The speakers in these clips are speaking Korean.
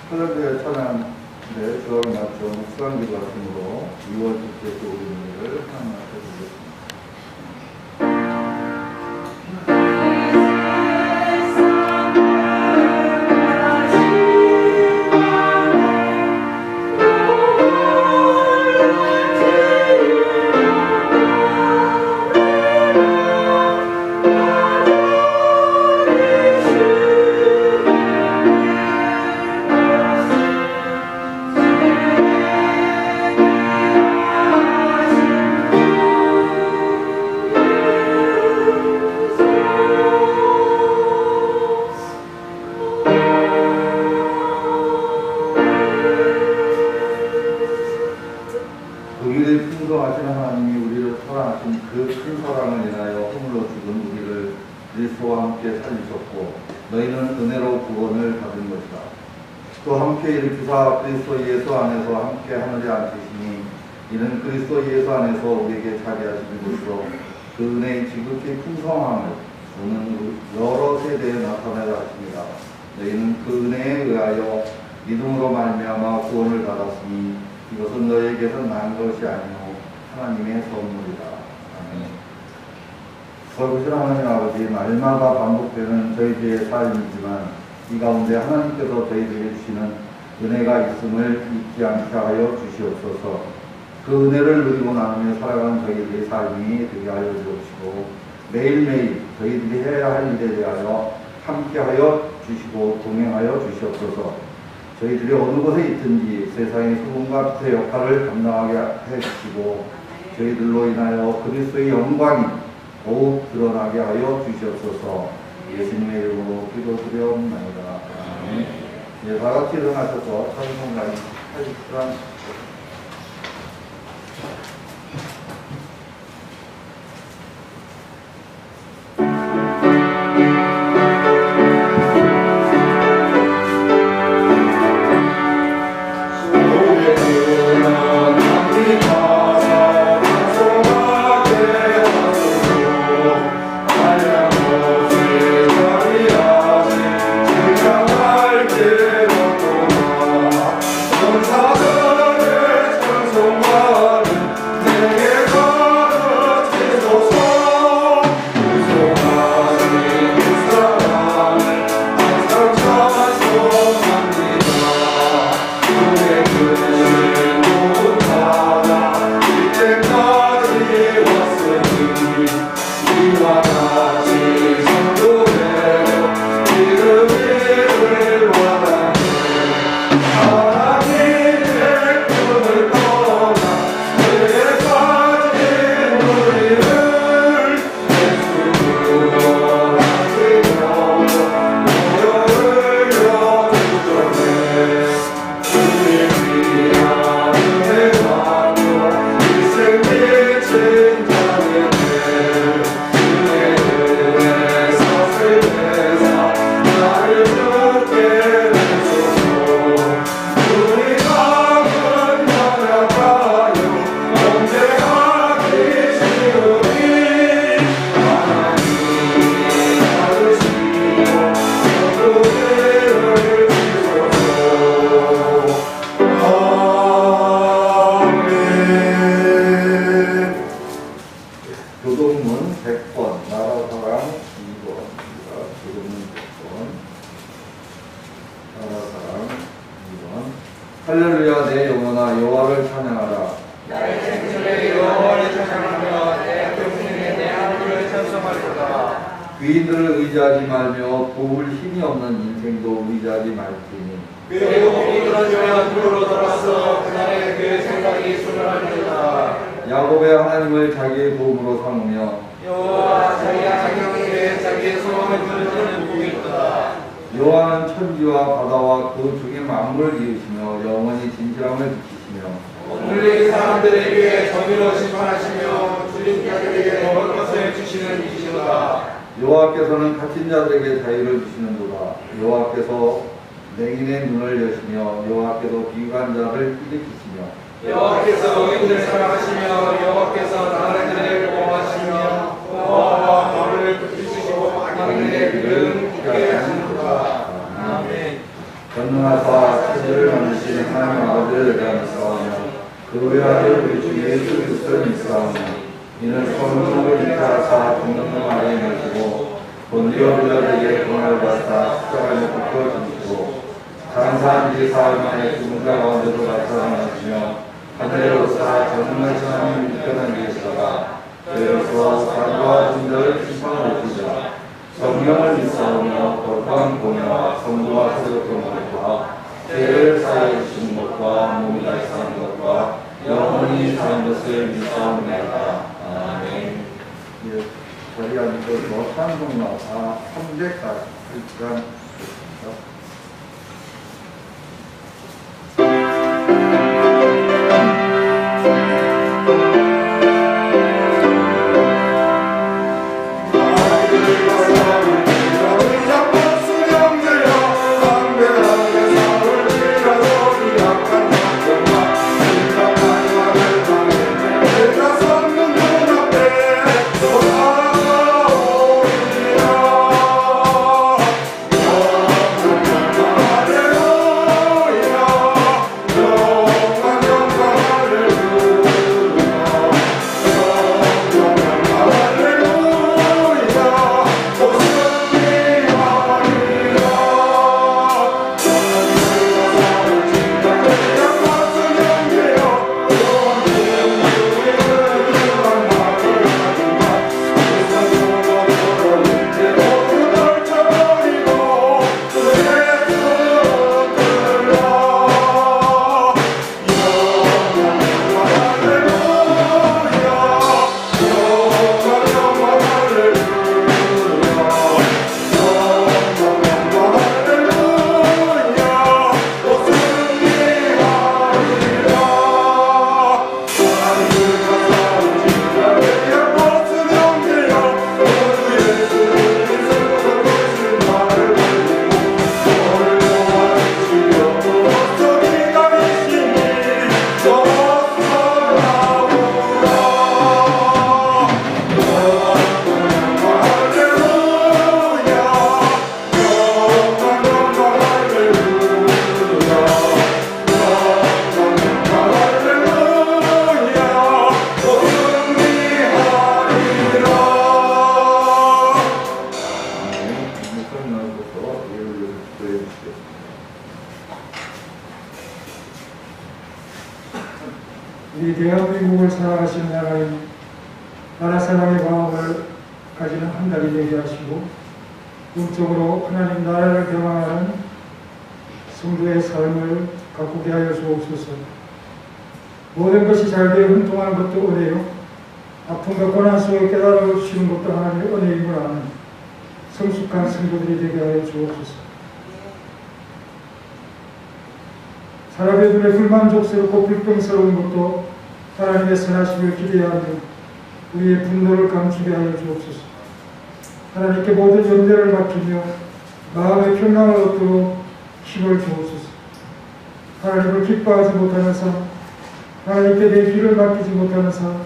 할렐루야 찬양의 주어를 맞춰 묵상기도 같으므로 2월 첫째 주 우리를 하나님 앞에 드리겠습니다. 우리를 풍성하신 하나님이 우리를 사랑하신 그 큰 사랑을 인하여 허물로 죽은 우리를 그리스도와 함께 살리셨고 너희는 은혜로 구원을 받은 것이다. 또 함께 일으키사 그리스도 예수 안에서 함께 하늘에 앉히시니 이는 그리스도 예수 안에서 우리에게 자리하시는 것으로 그 은혜의 지극히 풍성함을 오는 여러 세대에 나타내라 하십니다. 너희는 그 은혜에 의하여 믿음으로 말미암아 구원을 받았으니 이것은 너희에게서 난 것이 아니요 하나님의 선물이다. 아멘. 거룩하신 하나님 아버지, 날마다 반복되는 저희들의 삶이지만 이 가운데 하나님께서 저희들에게 주시는 은혜가 있음을 잊지 않게 하여 주시옵소서. 그 은혜를 누리고 나누며 살아가는 저희들의 삶이 되게 하여 주옵시고 매일매일 저희들이 해야 할 일에 대하여 함께하여 주시고 동행하여 주시옵소서. 저희들이 어느 곳에 있든지 세상의 소금과 빛의 역할을 감당하게 해주시고 저희들로 인하여 그리스도의 영광이 더욱 드러나게 하여 주시옵소서. 예수님의 이름으로 기도드려옵나이다. 아멘. 예, 다같이 일어나셔서 찬송가인 80장 교동문 100번, 나라사랑 2번입니다. 교동문 100번, 나라사랑 2번. 할렐루야 내 영혼아 여호와를 찬양하라. 나의 생존에 여호와를 찬양하며 내 병신에 내 하나님을 찬송하리로다. 귀인들을 의지하지 말며 도울 힘이 없는 인생도 의지하지 말지니 그 영혼이 그러면 그로 돌아서 그날의 그 생각이 소멸하리로다. 야곱의 하나님을 자기의 도움으로 삼으며 여호와 자기 하나님께 자기의 소원을 들으시는 복이 있도다. 여호와는 천지와 바다와 그 중에 만물을 지으시며 영원히 진실함을 지키시며 오늘의 사람들에게 정의로 심판하시며 줄인 자들에게 먹을 것을 주시는 이시로다. 여호와께서는 갇힌 자들에게 자유를 주시는도다. 여호와께서 맹인의 눈을 여시며 여호와께서 비관 자를 일으키시며 여호와께서 의인을 사랑하시며 여호와께서 나라들을 보호하시며 고아와 과부를 붙이시고 악인의 길은 굳게 하시는도다. 아멘. 전능하사 천지를 만드신 하나님 아버지를 내가 믿사오며 그 외아들 우리 주 예수 그리스도를 믿사오며 이는 성령을 잉태하사 동정을 마련히 하시고 본디오 빌라에게 고난을 받사 십자가에 못 박혀 죽으시고 장사한 지 사흘 만에 죽은 자 가운데로 나타나시며 하늘에 오사 전능하신 하나님이 밑변한 계시다가 저희로서 사람과 존재를 심판을 오시자 성령을 믿사오며 거룩한 공예와 성도와 소속된 것과 죄를 사하여 주시는 것과 몸이 다시 사는 것과 영원히 사는 것을 믿사옵나이다. 아멘. 예, 자리 앉아서 찬송가 348장 우리 대한민국을 사랑하시는 하나님, 나라 사랑의 마음을 가지는 한 달이 되게 하시고 영적으로 하나님 나라를 경험하는 성도의 삶을 가꾸게 하여 주옵소서. 모든 것이 잘 되어 흥통한 것도 은혜요, 아픔과 고난 속에 깨달아 주시는 것도 하나님의 은혜임을 아는 성숙한 성도들이 되게 하여 주옵소서. 사람의 눈에 불만족스럽고 불평스러운 것도 하나님의 선하심을 기대하며 우리의 분노를 감추게 하여 주옵소서. 하나님께 모든 염려를 맡기며 마음의 평강을 얻도록 힘을 주옵소서. 하나님을 기뻐하지 못하는 삶, 하나님께 내 길을 맡기지 못하는 삶,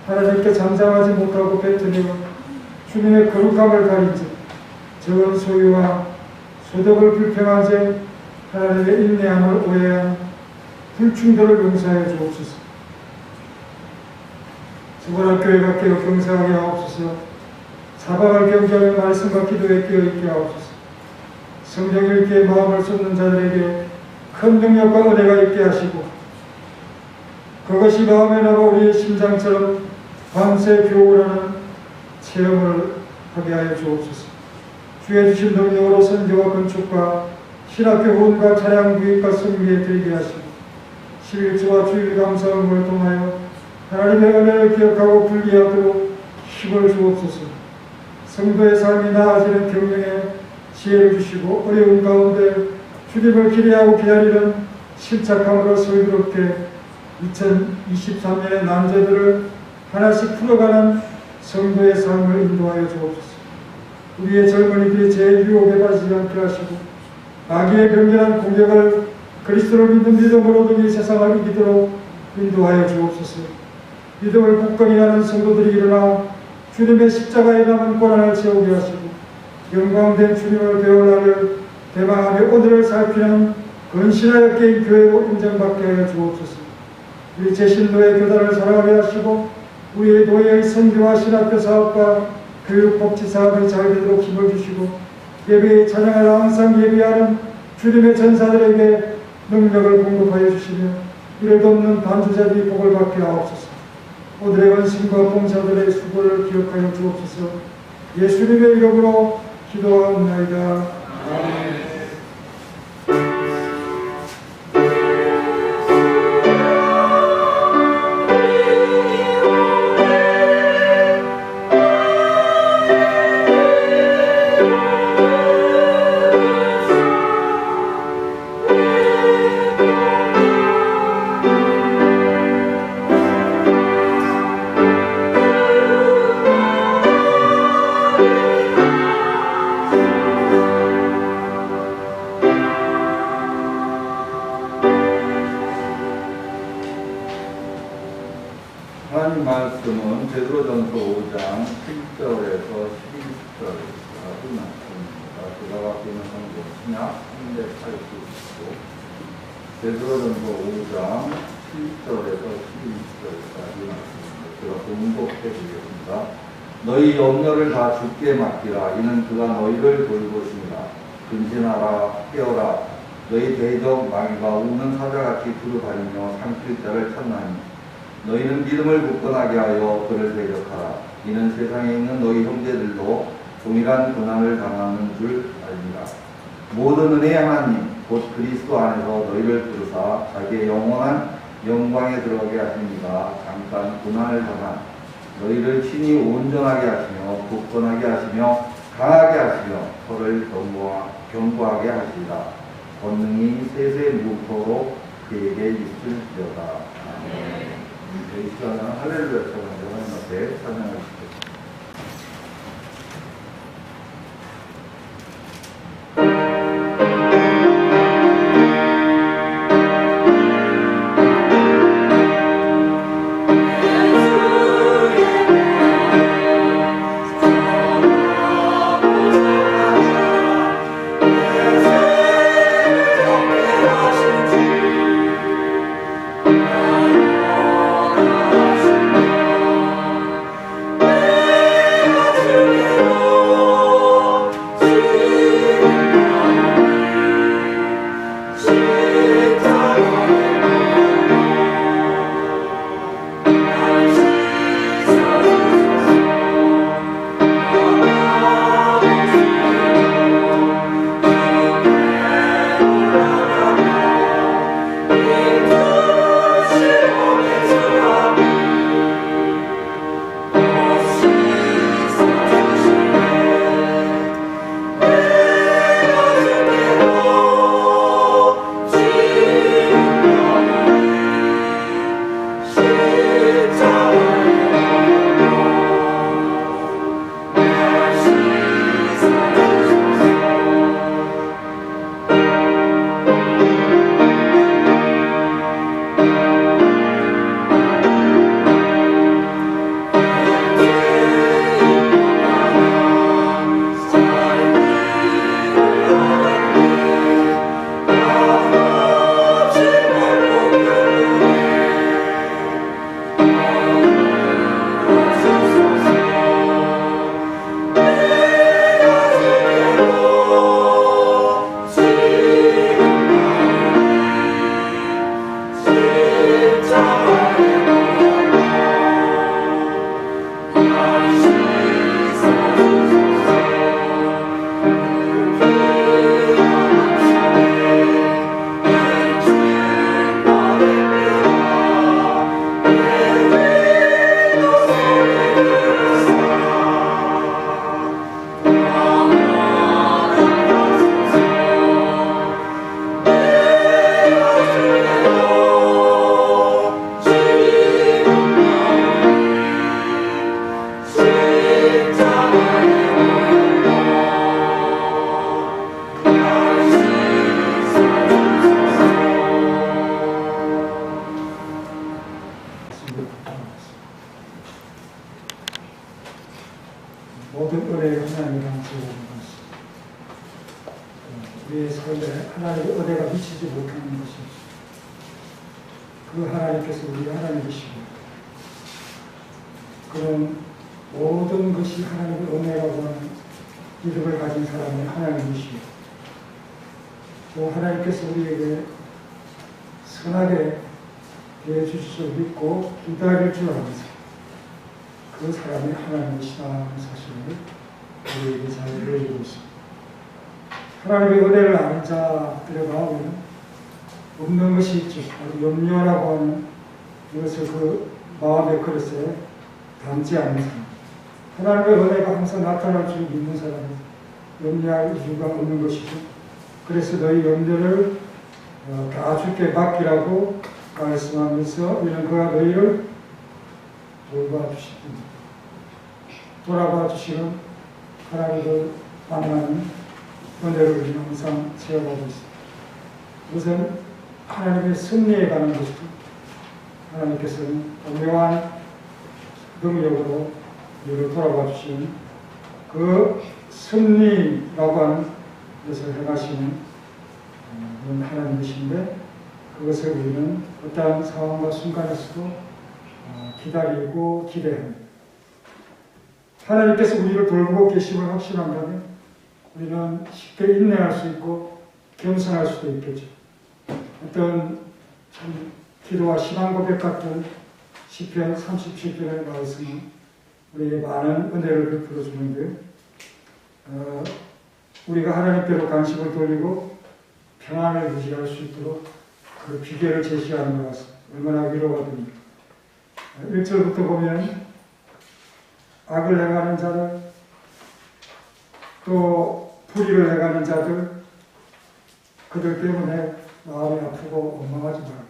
하나님께 잠잠하지 못하고 뱉으며 주님의 거룩함을 가린 자, 적은 소유와 소득을 불평한 자, 하나님의 인내함을 오해한 불충들을 용서하여 주옵소서. 수고한 교회가 깨어 경사하게 하옵소서. 사방을 경계하며 말씀과 기도에 깨어있게 하옵소서. 성경 읽기에 마음을 쏟는 자들에게 큰 능력과 은혜가 있게 하시고 그것이 마음에 남아 우리의 심장처럼 밤새 교훈하는 체험을 하게 하여 주옵소서. 주의 주신 능력으로 선교와 건축과 신학교 후원과 차량 구입과 성비에 들게 하시고 11조와 주일 감사함을 통하여 하나님의 은혜를 기억하고 분리하도록 힘을 주옵소서. 성도의 삶이 나아지는 경영에 지혜를 주시고 어려운 가운데 주님을 기대하고 기다리는 실착함으로 슬기롭게 2023년의 난제들을 하나씩 풀어가는 성도의 삶을 인도하여 주옵소서. 우리의 젊은이들이 제유혹에 빠지지 않게 하시고 마귀의 변경한 공격을 그리스도를 믿는 믿음으로 등이 세상을 이기도록 인도하여 주옵소서. 믿음을 굳건히 하는 성도들이 일어나 주님의 십자가에 남은 고난을 채우게 하시고 영광된 주님을 배울 날을 대망하며 오늘을 살피는 근신하여 깨인 교회로 인정받게 하여 주옵소서. 일제 신도의 교단을 살아가게 하시고 우리의 노예의 선교와 신학교 사업과 교육 복지 사업이 잘 되도록 힘을 주시고 예배의 찬양을 항상 예비하는 주님의 전사들에게 능력을 공급하여 주시며 이를 돕는 반주자들이 복을 받게 하옵소서. 오늘의 원심과 봉사들의 수고를 기억하여 주옵소서. 예수님의 이름으로 기도하옵나이다. 하나님 말씀은 베드로전서 5장 7절에서 11절까지 말씀입니다. 제가 갖고 있는 성경 신약 389쪽 베드로전서 5장 7절에서 11절까지 말씀입니다. 제가 봉독해 드리겠습니다. 너희 염려를 다 주께 맡기라. 이는 그가 너희를 돌보십니다. 근신하라, 깨어라. 너희 대적 마귀가 우는 사자같이 두루다니며 삼킬 자를 찾나니 너희는 믿음을 굳건하게 하여 그를 대적하라. 이는 세상에 있는 너희 형제들도 동일한 고난을 당하는 줄 알리라. 모든 은혜의 하나님 곧 그리스도 안에서 너희를 부르사 자기의 영원한 영광에 들어가게 하십니다. 잠깐 고난을 당한 너희를 친히 온전하게 하시며 굳건하게 하시며 강하게 하시며 서를 견고하게 하시리라. 권능이 세세 무토록 그에게 있을지어다. 아멘. 이 시간은 할렐루야 찬양 하나님 앞에 찬양하십시오. 내 사는 것이 그 하나님께서 우리 하나님이시고 그런 모든 것이 하나님의 은혜라고 하는 믿음을 가진 사람이 하나님이시고 또 하나님께서 우리에게 선하게 대해주실 줄 믿고 기다릴 줄 알면서 그 사람이 하나님이시다는 사실을 우리에게 잘 보여주고 있습니다. 하나님의 은혜를 아는 자들의 마음에는 없는 것이 있죠. 염려라고 하는 이것을 그 마음의 그릇에 담지 않는 사람. 하나님의 은혜가 항상 나타날 줄 믿는 사람은 염려할 이유가 없는 것이죠. 그래서 너희 염려를 다 주께 맡기라고 말씀하면서 이는 그가 너희를 돌봐주시옵니다. 돌아봐 주시는 하나님을 만나는 은혜를 우리는 항상 체험하고 있습니다. 우선 하나님의 승리에 관한 것이죠. 하나님께서는 오묘한 능력으로 우리를 돌아봐 주시는 그 승리라고 하는 것을 행하시는 그런 하나님이신데 그것을 우리는 어떠한 상황과 순간에서도 기다리고 기대합니다. 하나님께서 우리를 돌보고 계심을 확신한다면 우리는 쉽게 인내할 수 있고 겸손할 수도 있겠죠. 어떤 참 기도와 신앙 고백 같은 시편 37편의 말씀은 우리에게 많은 은혜를 베풀어 주는데요. 우리가 하나님께로 관심을 돌리고 평안을 유지할 수 있도록 그 비결을 제시하는 것 같습니다. 얼마나 위로가 됩니까? 1절부터 보면 악을 행하는 자들 또 불의를 행하는 자들 그들 때문에 마음이 아프고 원망하지 말고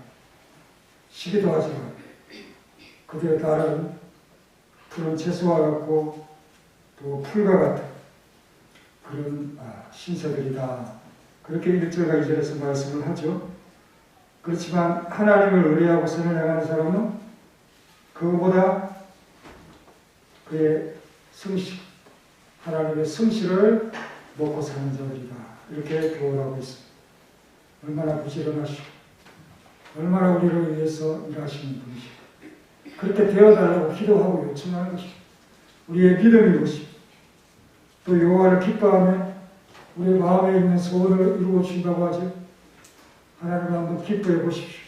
시기도 하지 말고 그들의 딸은 푸른 채소와 같고 또 풀과 같은 그런 신세들이다. 그렇게 1절과 2절에서 말씀을 하죠. 그렇지만 하나님을 의뢰하고 선을 행하는 사람은 그보다 그의 성실, 하나님의 성실을 먹고 사는 자들이다. 이렇게 교훈하고 있습니다. 얼마나 부지런하시고 얼마나 우리를 위해서 일하시는 분이시고 그렇게 되어달라고 기도하고 요청하는 것이고 우리의 믿음이 것이고 또 여호와를 기뻐하며 우리의 마음에 있는 소원을 이루어 주신다고 하죠. 하나님을 한번 기뻐해 보십시오.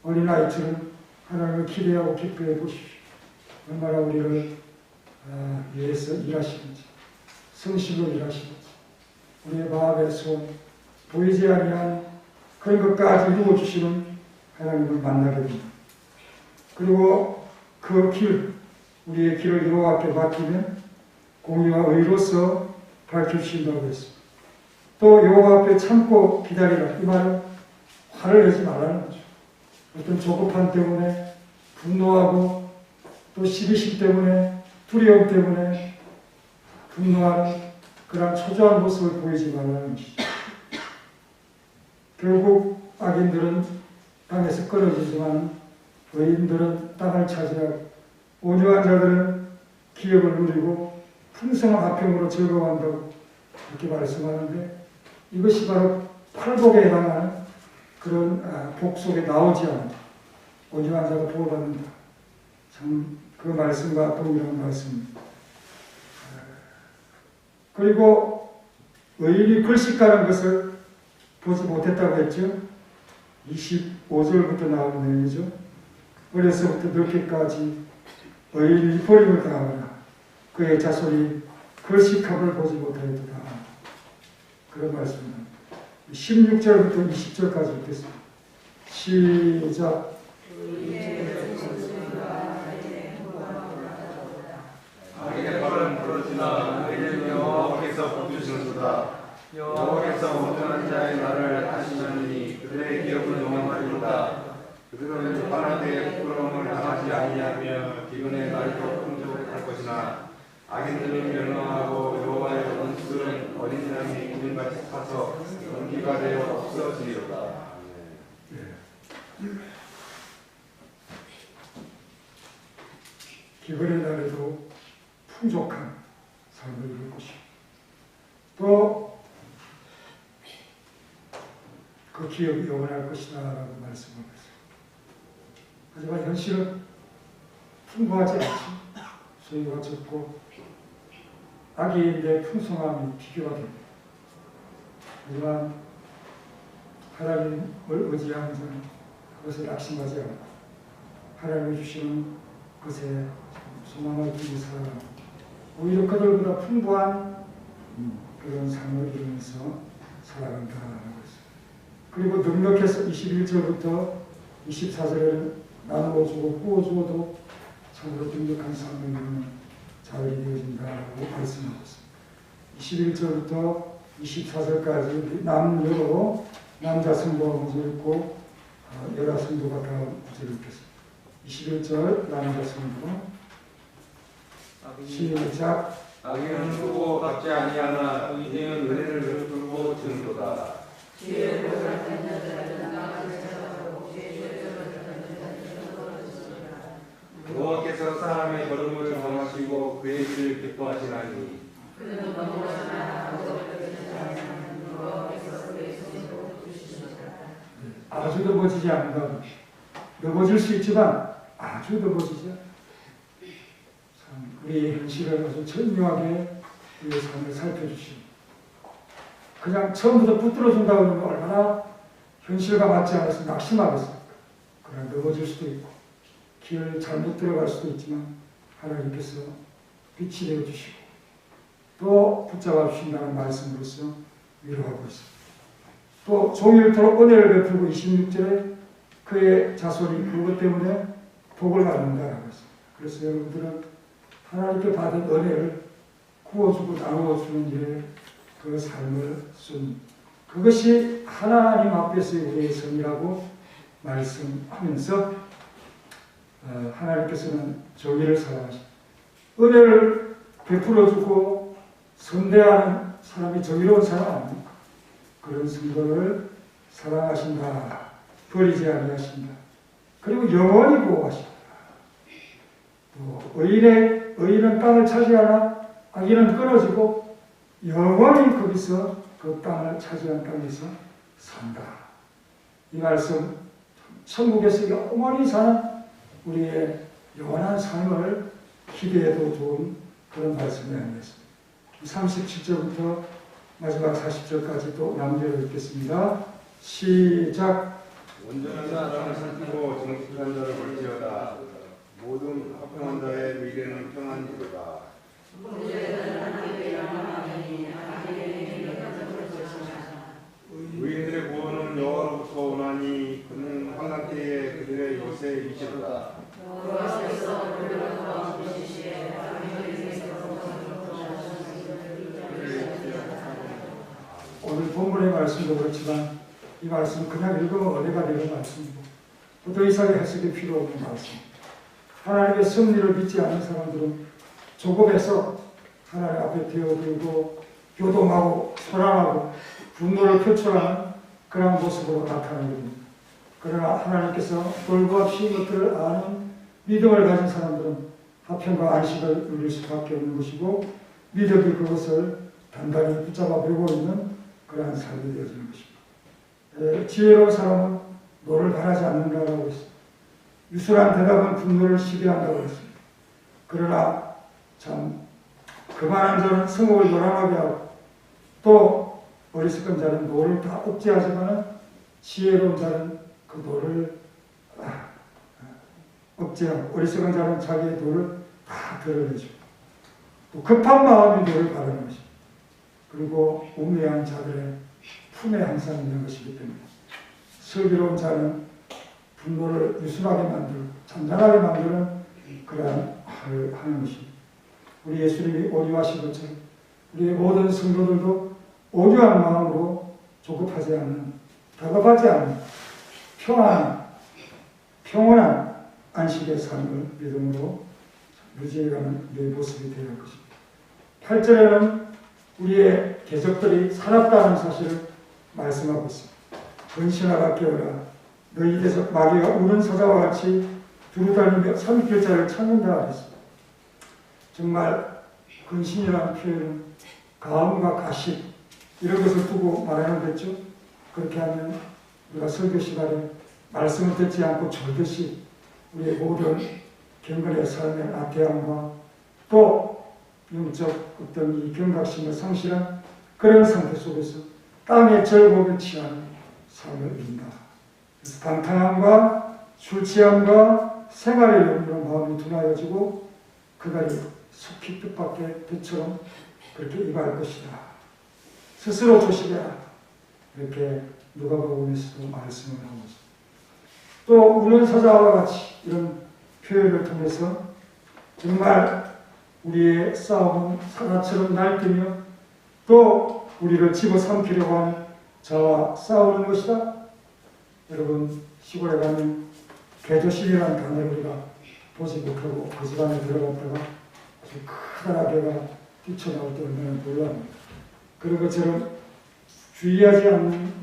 어린아이처럼 하나님을 기대하고 기뻐해 보십시오. 얼마나 우리를 위해서 일하시는지 성실로 일하시는지 우리의 마음의 소원 보이지 아니한 그런 것까지 이루어 주시는 하나님을 만나게 됩니다. 그리고 그 길, 우리의 길을 여호와께 맡기면 공의와 의로서 밝혀주신다고 했습니다. 또 여호와 앞에 참고 기다리라. 이 말은 화를 내지 말라는 거죠. 어떤 조급함 때문에 분노하고 또 시기심 때문에 두려움 때문에 분노하는 그런 초조한 모습을 보이지 말라는 것이죠. 결국 악인들은 땅에서 끊어지지만 의인들은 땅을 차지하고 온유한 자들은 기업을 누리고 풍성한 화평으로 즐거워한다고 이렇게 말씀하는데 이것이 바로 팔복에 해당하는 그런 복 속에 나오지 않는 온유한 자가 보호받는다. 참 그 말씀과 동일한 말씀입니다. 그리고 의인이 글씨가는 것을 보지 못했다고 했죠. 25절부터 나오는 내용이죠. 어려서부터 늙기까지 의인이 버림을 당하거나 그의 자손이 글씨값을 보지 못하였다. 그런 말씀입니다. 16절부터 20절까지 읽겠습니다. 시작. 악인의 발은 부러지나 의인은 여호와께서 붙드시는도다. 여호와께서 온전한 자의 날을 아시느니 그들의 기업은 영원하리로다. 그들은 환난때에 부끄러움을 당하지 아니하며 기근의 날도 풍족할 것이나 악인들은 멸망하고 여호와의 원수들은 어린 양이 구름같이 타서 연기가 되어 없어지리로다. 기근의 날에도 풍족한 삶을 이룰 것이고 또 그 기업이 영원할 것이다 라고 말씀하고 있습니다. 하지만 현실은 풍부하지 않지. 소유가 적고 악의인데 풍성함이 비교가 됩니다. 하지만 하나님을 의지하는 자는 그것에 낙심하지 않고 하나님이 주시는 것에 소망을 두고 살아가고 오히려 그들보다 풍부한 그런 삶을 이루면서 살아간다는 것입니다. 그리고 능력해서 21절부터 24절에는 나누어주고 꾸어주어도 참으로 능력한 삶을 이루는 자들이 되어진다고 말씀하고 있습니다. 21절부터 24절까지 남녀로 남자 성도가 먼저 읽고 여자 성도가 다음 구절을 읽겠습니다. 21절 남자 성도 시작. 악인은 두고 갚지 아니하나 의인은 은혜를 베풀고 증도다. 여호와께서 사람의 걸음을 정하시고 그의 길을 기뻐하시나니 아주 넓어지지 않는다. 넓어질 수 있지만 아주 넓어지지 않는다. 우리의 현실을 아주 절묘하게 우리의 삶을 살펴주시고 그냥 처음부터 붙들어준다고 하는 거 얼마나 현실과 맞지 않아서 낙심하겠습니까? 그냥 넘어질 수도 있고 길을 잘못 들어갈 수도 있지만 하나님께서 빛이 되어주시고 또 붙잡아 주신다는 말씀으로서 위로하고 있습니다. 또 종일토록 은혜를 베풀고 26절에 그의 자손이 그것 때문에 복을 받는다라고 했습니다. 그래서 여러분들은 하나님께 받은 은혜를 구워주고 나누어주는 일에 그 삶을 쓴 그것이 하나님 앞에서의 우리의 성이라고 말씀하면서 하나님께서는 정의를 사랑하십니다. 은혜를 베풀어주고 선대하는 사람이 정의로운 사람 아닙니까? 그런 성도를 사랑하신다. 버리지 아니하신다. 그리고 영원히 보호하신다. 또 의인은 땅을 차지하나 악인은 끊어지고 영원히 거기서 그 땅을 차지한 땅에서 산다. 이 말씀 천국에서 영원히 사는 우리의 영원한 삶을 기대해도 좋은 그런 말씀이 아니겠습니다. 37절부터 마지막 40절까지 또 남겨져 있겠습니다. 시작. 온전한 사람을 살피고 정직한 자를 볼지어다. 모든 합평한 자의 미래는 평안이로다. 의인들의 구원은 여호와로부터 오나니 그는 환난 때에 그들의 요새 이시로다. 오늘 본문의 말씀도 그렇지만 이 말씀 그냥 읽으면 은혜가 되는 말씀이고 또 더 이상의 해석이 필요 없는 말씀. 하나님의 섭리를 믿지 않는 사람들은 조급해서 하나님 앞에 되어들고 교동하고 소란하고 분노를 표출하는 그런 모습으로 나타나게 됩니다. 그러나 하나님께서 돌과 피인 것들을 아는 믿음을 가진 사람들은 화평과 안식을 누릴 수밖에 없는 것이고 믿음이 그것을 단단히 붙잡아 배고 있는 그러한 삶이 되어지는 것입니다. 지혜로운 사람은 노를 바라지 않는다고 했습니다. 유순한 대답은 분노를 시비한다고 했습니다. 그러나 참 그만한 자는 성욕을 요란하게 하고 또 어리석은 자는 노를 다 억제하지만 지혜로운 자는 그 노를 억제하고 어리석은 자는 자기의 노를 다 드러내주고 또 급한 마음이 노를 바라는 것입니다. 그리고 우매한 자들의 품에 항상 있는 것이기 때문에 슬기로운 자는 분노를 유순하게 만들고 잔잔하게 만드는 그러한 말을 하는 것입니다. 우리 예수님이 온유하신 것처럼 우리의 모든 성도들도 온유한 마음으로 조급하지 않는, 다급하지 않는 평온한 안식의 삶을 믿음으로 유지해가는 우리의 모습이 되어야 할 것입니다. 8절에는 우리의 계적들이 살았다는 사실을 말씀하고 있습니다. 근신하라 깨어라. 너희 계속 마귀가 우는 사자와 같이 두루다니며 삼킬자를 찾는다 하랬습니다. 정말 근신이라는 표현은 가음과 가식 이런 것을 두고 말하는 거죠. 그렇게 하면 우리가 설교 시간에 말씀을 듣지 않고 졸듯이 우리의 모든 경건의 삶의 나태함과 또 영적 어떤 이 경각심을 상실한 그런 상태 속에서 땅의 즐거움을 취하는 삶을 이룬다. 그래서 방탕함과 술 취함과 생활의 염려로 마음이 둔하여지고 그날이 속히 뜻밖의 빛처럼 그렇게 임할 것이다. 스스로 조심해라. 이렇게 누가복음에서도 말씀을 하고 있습니다. 또 우는 사자와 같이 이런 표현을 통해서 정말 우리의 싸움은 사자처럼 날뛰며 또 우리를 집어삼키려고 하는 자와 싸우는 것이다. 여러분 시골에 가면 개조실이라는 단어를 우리가 보지 못하고 그 집안에 들어갔다가 아주 커다란 개가 뛰쳐나올 때 얼마나 놀랍니다. 그런 것처럼 주의하지 않는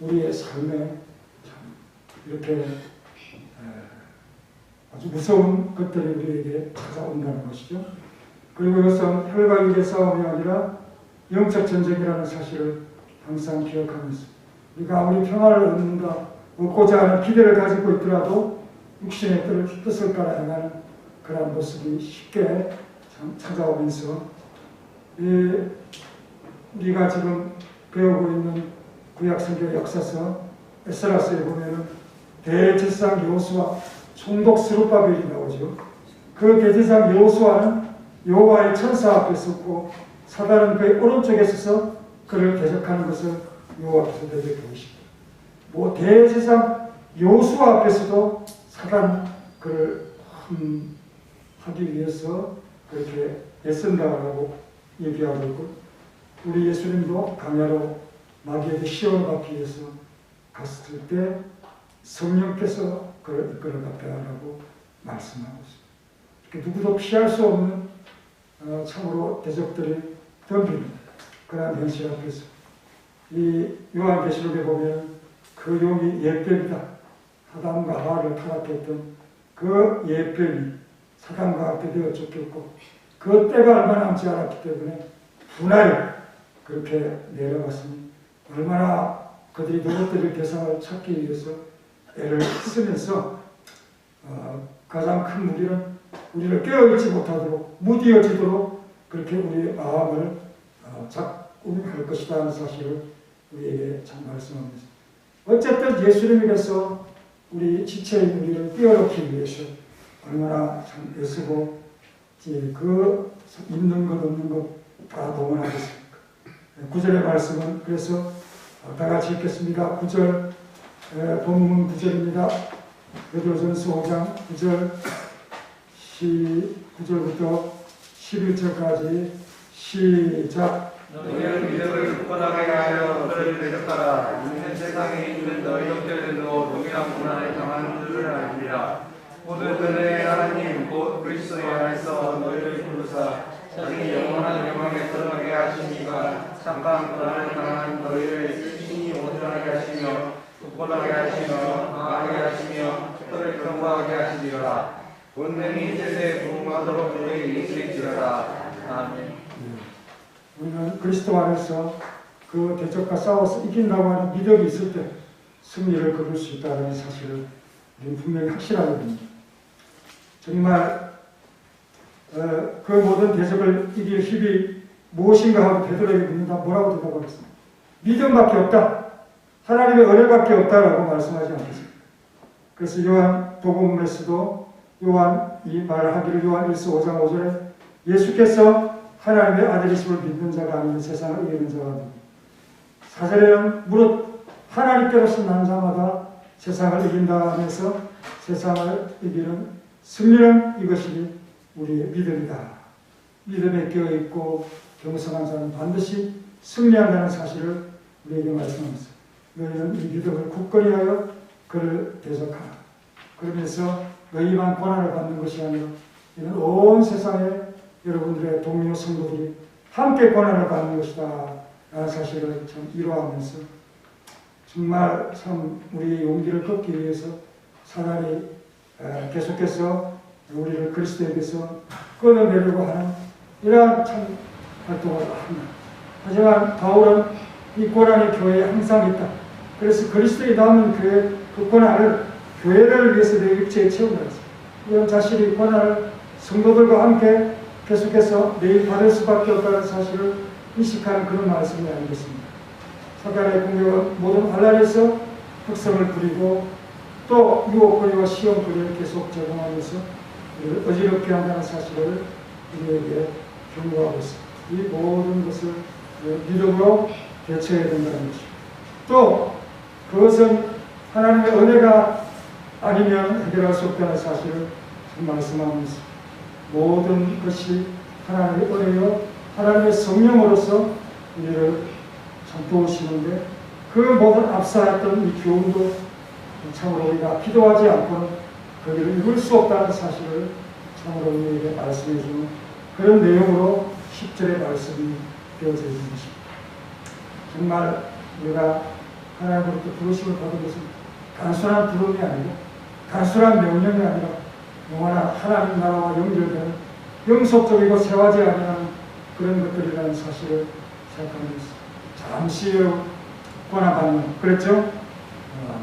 우리의 삶에 참 이렇게 아주 무서운 것들이 우리에게 찾아온다는 것이죠. 그리고 이것은 혈과 육의 싸움이 아니라 영적 전쟁이라는 사실을 항상 기억하면서 우리가 아무리 평화를 얻고자 하는 기대를 가지고 있더라도 육신의 뜻을 따라 행하는 그런 모습이 쉽게 찾아오면서 우리가 지금 배우고 있는 구약성경 역사서 에스라서에 보면은 대제사장 여호수아 총독 스룹바벨이 나오죠. 그 대제사장 여호수아는 여호와의 천사 앞에 섰고 사단은 그의 오른쪽에 서서 그를 대적하는 것을 여호와께서 내게 보이십니다. 뭐 대제사장 여호수아 앞에서도 사단 그를 하기 위해서 그렇게 애쓴다라고 얘기하고 있고 우리 예수님도 강야로 마귀에게 시험을 받기 위해서 갔을 때 성령께서 그를 이끌어갔다라고 말씀하고 있습니다. 누구도 피할 수 없는 참으로 대적들이 덤비는 그러한 현실 앞에서 이 요한계시록에 보면 그 용이 옛뱀이다. 사단과 하와를 타락했던 그 옛뱀이 사단과 함께 되어 쫓겼고 그 때가 얼마 남지 않았기 때문에 분하여 그렇게 내려갔으니 얼마나 그들이 누구들의 대상을 찾기 위해서 애를 쓰면서 가장 큰 무리는 우리를 깨어있지 못하도록 무디어지도록 그렇게 우리의 마음을 작용할 것이다 하는 사실을 우리에게 참 말씀합니다. 어쨌든 예수님께서 우리 지체인 우리를 띄워놓기 위해서 얼마나 참 애쓰고 그 있는 것 없는 것 다 동원하겠습니까? 9절의 말씀은 그래서 다 같이 읽겠습니다. 9절 본문 9절입니다. 베드로전서 5장 9절부터 11절까지 시작. 너희는 믿음을 굳건하게 하여 너희를 대적하라. 이는 세상에 있는 너희 형제들도 동일한 고난을 당하는 줄을 압니다. 모든 은혜의 하나님 곧 그리스도 안에서 너희를 부르사 자기 영원한 영광에 들어가게 하시니가 잠깐 고난을 당한 너희를 신이 온전하게 하시며 굳건하게 하시며 강하게 하시며 혀를 경고하게 하시리라. 본능이 세세에 부응하도록 너희에게 일으킬지어다. 아멘. 우리는 그리스도 안에서 그 대적과 싸워서 이긴다고 하는 믿음이 있을 때 승리를 거둘 수 있다는 사실을 우리는 분명히 확실하게 됩니다. 정말 그 모든 대적을 이길 힘이 무엇인가 하고 베드로에게 묻는다. 뭐라고 대답하겠습니까? 믿음밖에 없다. 하나님의 은혜밖에 없다라고 말씀하지 않겠습니까? 그래서 요한 복음에서도 요한 이 말하기를 요한 1서 5장 5절에 예수께서 하나님의 아들이심을 믿는 자가 아니면 세상을 이기는 자가 아닙니다. 4절에는 무릇 하나님께로서 난 자마다 세상을 이긴다 하면서 세상을 이기는 승리는 이것이 우리의 믿음이다. 믿음에 끼어있고 겸손한 자는 반드시 승리한다는 사실을 우리에게 말씀합니다. 너희는 이 믿음을 굳건히 하여 그를 대적하라. 그러면서 너희만 고난을 받는 것이 아니라 이는 온 세상에 여러분들의 동료 성도들이 함께 고난을 받는 것이다 라는 사실을 참 이루어하면서 정말 참 우리의 용기를 걷기 위해서 사단이 계속해서 우리를 그리스도에게서 끊어내려고 하는 이러한 참 활동을 합니다. 하지만 바울은 이 고난의 교회에 항상 있다. 그래서 그리스도의 남은 교회, 그 권한을 교회를 위해서 내 육체에 채운다. 이런 자신의 권한을 성도들과 함께 계속해서 매일 받을 수밖에 없다는 사실을 인식하는 그런 말씀이 아니겠습니까? 사탄의 공격은 모든 반란에서 흑성을 부리고 또 유혹거리와 시험거리를 계속 제공하면서 우리를 어지럽게 한다는 사실을 우리에게 경고하고 있습니다. 이 모든 것을 믿음으로 대처해야 된다는 것이죠. 또 그것은 하나님의 은혜가 아니면 해결할 수 없다는 사실을 말씀하면서 모든 것이 하나님의 은혜요 하나님의 성령으로서 우리를 도우시는데 그 모든 앞서왔던 이 교훈도 참으로 우리가 기도하지 않고는 거기를 이룰 수 없다는 사실을 참으로 우리에게 말씀해 주는 그런 내용으로 10절의 말씀이 되어져 있는 것입니다. 정말 우리가 하나님으로부터 부르심을 받은 것은 단순한 부름이 아니고 단순한 명령이 아니라 영원한 하나님 나라와 연결되는 영속적이고 세화지 아니하는 그런 것들이라는 사실을 생각하면서 잠시의 권한받는, 그랬죠?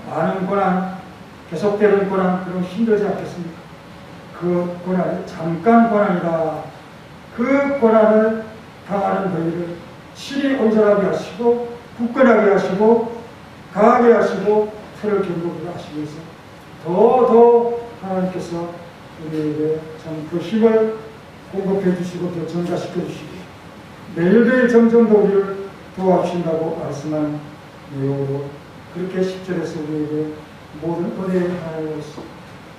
많은 권한, 계속되는 권한, 그럼 힘들지 않겠습니까? 그 권한이 잠깐 권한이다. 그 권한을 당하는 너희를 신이 온전하게 하시고 굳건하게 하시고 강하게 하시고 서로 견고하게 하시기 위해서 더 하나님께서 우리에게 참 그 힘을 공급해 주시고 더 전가시켜 주시고 매일매일 점점 더 우리를 도와주신다고 말씀한 내용으로 그렇게 10절에서 우리에게 모든 은혜의 하나님으로서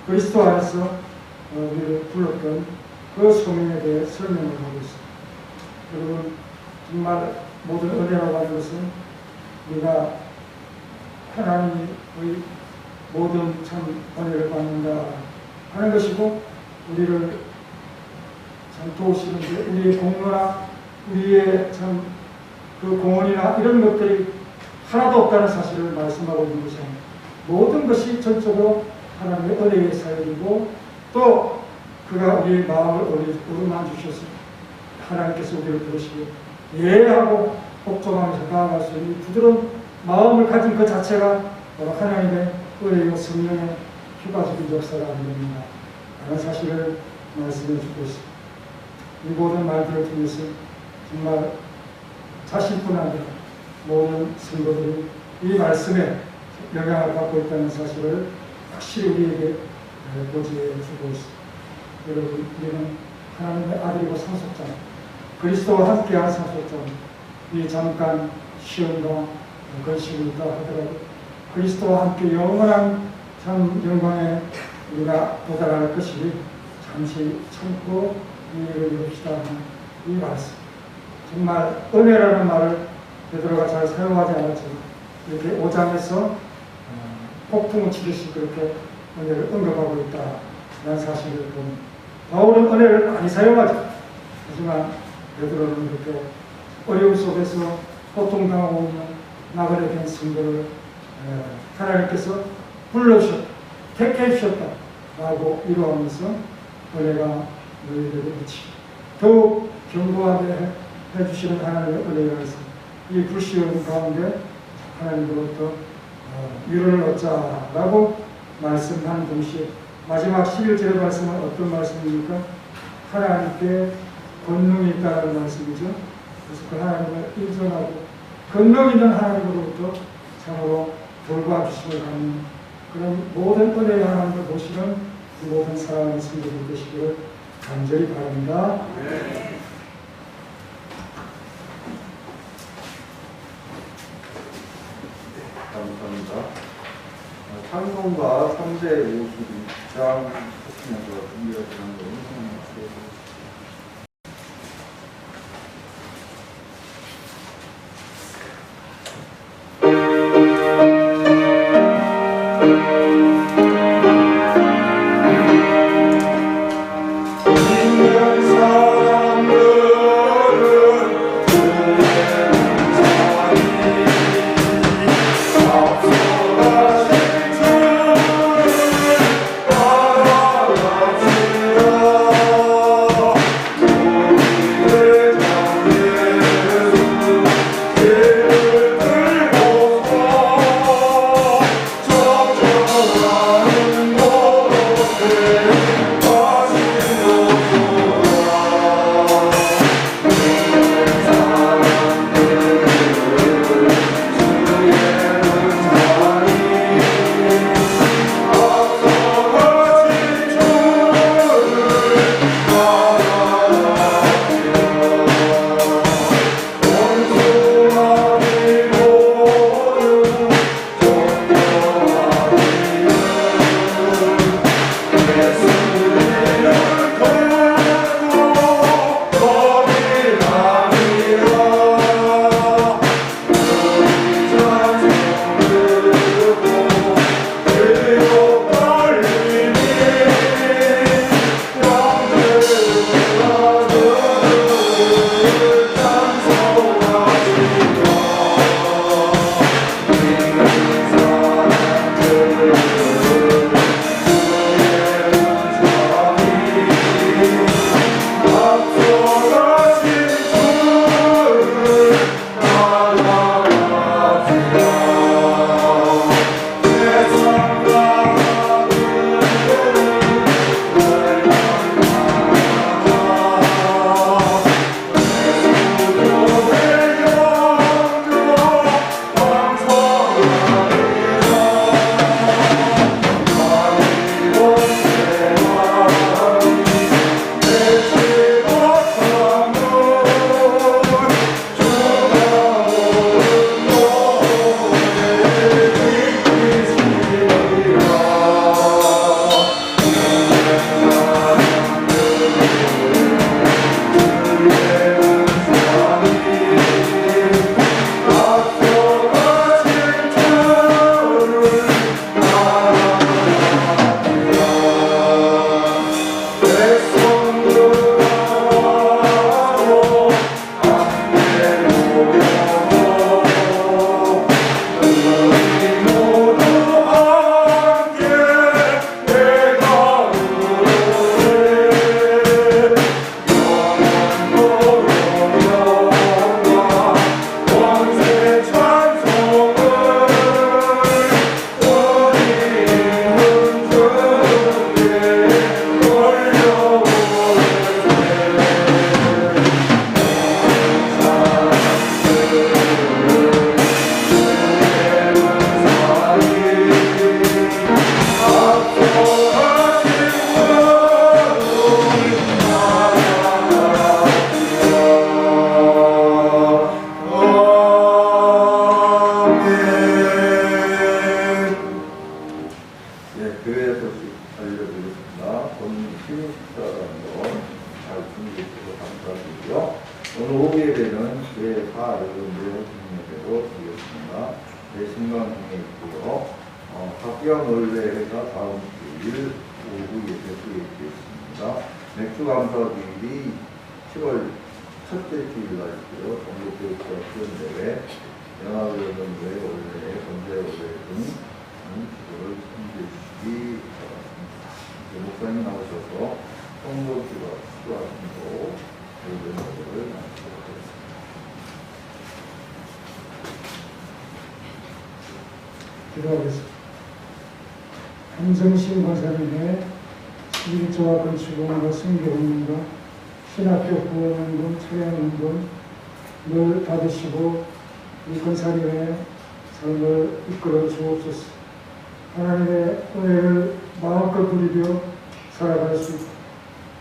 그리스도 안에서 우리를 불렀던 그 소명에 대해 설명을 하고 있습니다. 여러분 정말 모든 은혜라고 하는 것은 우리가 하나님의 모든 참 은혜를 받는다 하는 것이고 우리를 참 도우시는데 우리의 공로나 우리의 참 그 공헌이나 이런 것들이 하나도 없다는 사실을 말씀하고 있는 것이 아닙니다. 모든 것이 전적으로 하나님의 은혜의 사역이고 또 그가 우리의 마음을 어루만져 주셔서 하나님께서 우리를 부르시고 예하고 복종하면서 나아갈 수 있는 부드러운 마음을 가진 그 자체가 바로 하나님의 은혜요 성령의 휴가적인 역사가 아닙니다. 라는 사실을 말씀해 주고 있습니다. 이 모든 말들을 통해서 정말 자신뿐 아니라 모든 성도들이 이 말씀에 영향을 받고 있다는 사실을 확실히 우리에게 고지해 주고 있습니다. 여러분, 우리는 하나님의 아들이고 상속자입니다. 그리스도와 함께한 상속자입니다. 이 잠깐 시험과 건식이 있다 하더라도 그리스도와 함께 영원한 참 영광에 우리가 도달할 것이 잠시 참고 이 일을 이룹시다 하는 이 말씀. 정말 은혜라는 말을 베드로가 잘 사용하지 않았지만 이렇게 5장에서 폭풍을 치듯이 그렇게 은혜를 언급하고 있다는 사실을 봅니다. 바울은 은혜를 많이 사용하죠. 하지만 베드로는 이렇게 어려움 속에서 고통당하고 있는 나그네 된 성도를 하나님께서 불러주셨다, 택해 주셨다 라고 위로하면서 은혜가 너희에게 미치 더욱 견고하게 해주시는 하나님의 은혜가 있습니다. 이 불시험 가운데 하나님으로부터 위로를 얻자라고 말씀하는 동시에 마지막 11절의 말씀은 어떤 말씀입니까? 하나님께 권능이 있다는 말씀이죠. 그래서 그 하나님을 인정하고 권능 있는 하나님으로부터 참으로 돌봐주심을 받는 그런 모든 은혜의 하나님을 보시는 모든 사랑하는 성도들 되시기를 간절히 바랍니다. 네. 감사합니다. 찬송가 352장 쳤으면서 준비하시는 분 성령님께 오늘 오후 예배는 제4 여러분들의 호신예배로 드리겠습니다. 신강중에 있고요. 학경 원래회가 다음 주일 오후 예배 후에 있겠습니다. 맥주감사주일이 7월 첫째 주일날 있고요. 전국교육과 수련대회, 연합연합회 원래, 건대원래 등 기도를 참조해 주시기 바랍니다. 목사님 나오셔서 성도주가 수고하심으로 모든 것들을 마치도록 하겠습니다. 기도하겠습니다. 한정신 권사님의 11조와 건축원과 성교원과 신학교 구원운동, 처양운동 늘 받으시고 이 권사님의 삶을 이끌어 주옵소서. 하나님의 은혜를 마음껏 누리며 살아갈 수 있고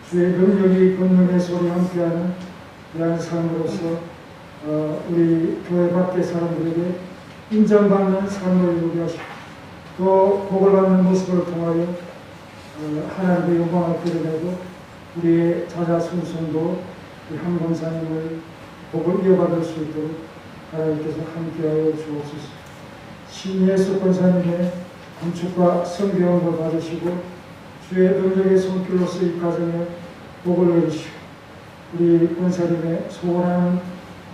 주의 능력이 권능의 소리 함께하는 귀한 삶으로서 우리 교회 밖의 사람들에게 인정받는 삶을 이루게 하시고 또 복을 받는 모습을 통하여 하나님의 영광을 드러내고 우리의 자자 순순도 한 권사님을 복을 이어받을 수 있도록 하나님께서 함께하여 주옵소서. 신예수 권사님의 건축과 성교원을 받으시고 주의 능력의 손길로서 이 가정에 복을 내리시고 우리 권사님의 소원하는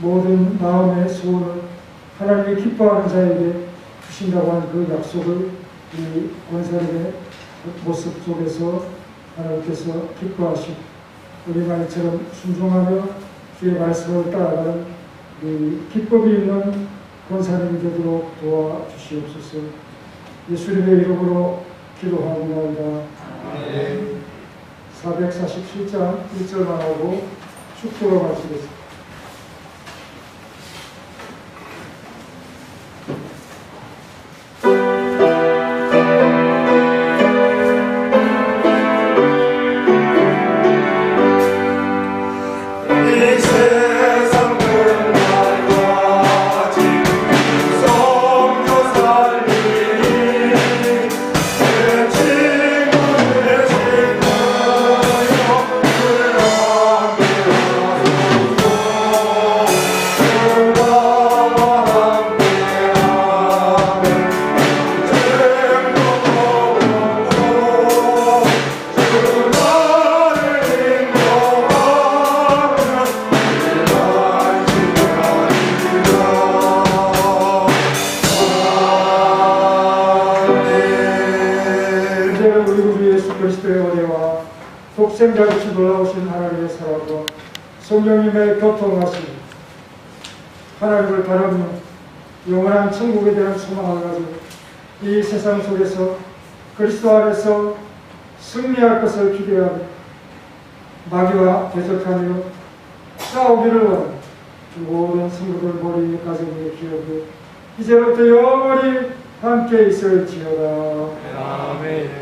모든 마음의 소원을 하나님이 기뻐하는 자에게 주신다고 하는 그 약속을 이 권사님의 모습 속에서 하나님께서 기뻐하시고 우리 말처럼 순종하며 주의 말씀을 따라가는 이 기쁨이 있는 권사님이 되도록 도와주시옵소서. 예수님의 이름으로 기도하옵나이다. 447장 1절만 하고 축도로 마치겠습니다. 독생자같이 놀라우신 하나님의 사랑과 성령님의 교통하심, 하나님을 바라보며 영원한 천국에 대한 소망을 가지고 이 세상 속에서 그리스도 안에서 승리할 것을 기대하며 마귀와 대적하며 싸우기를 원하는 모든 성도들 머리 위에 가정의 기억을 이제부터 영원히 함께 있을지어다. 아멘.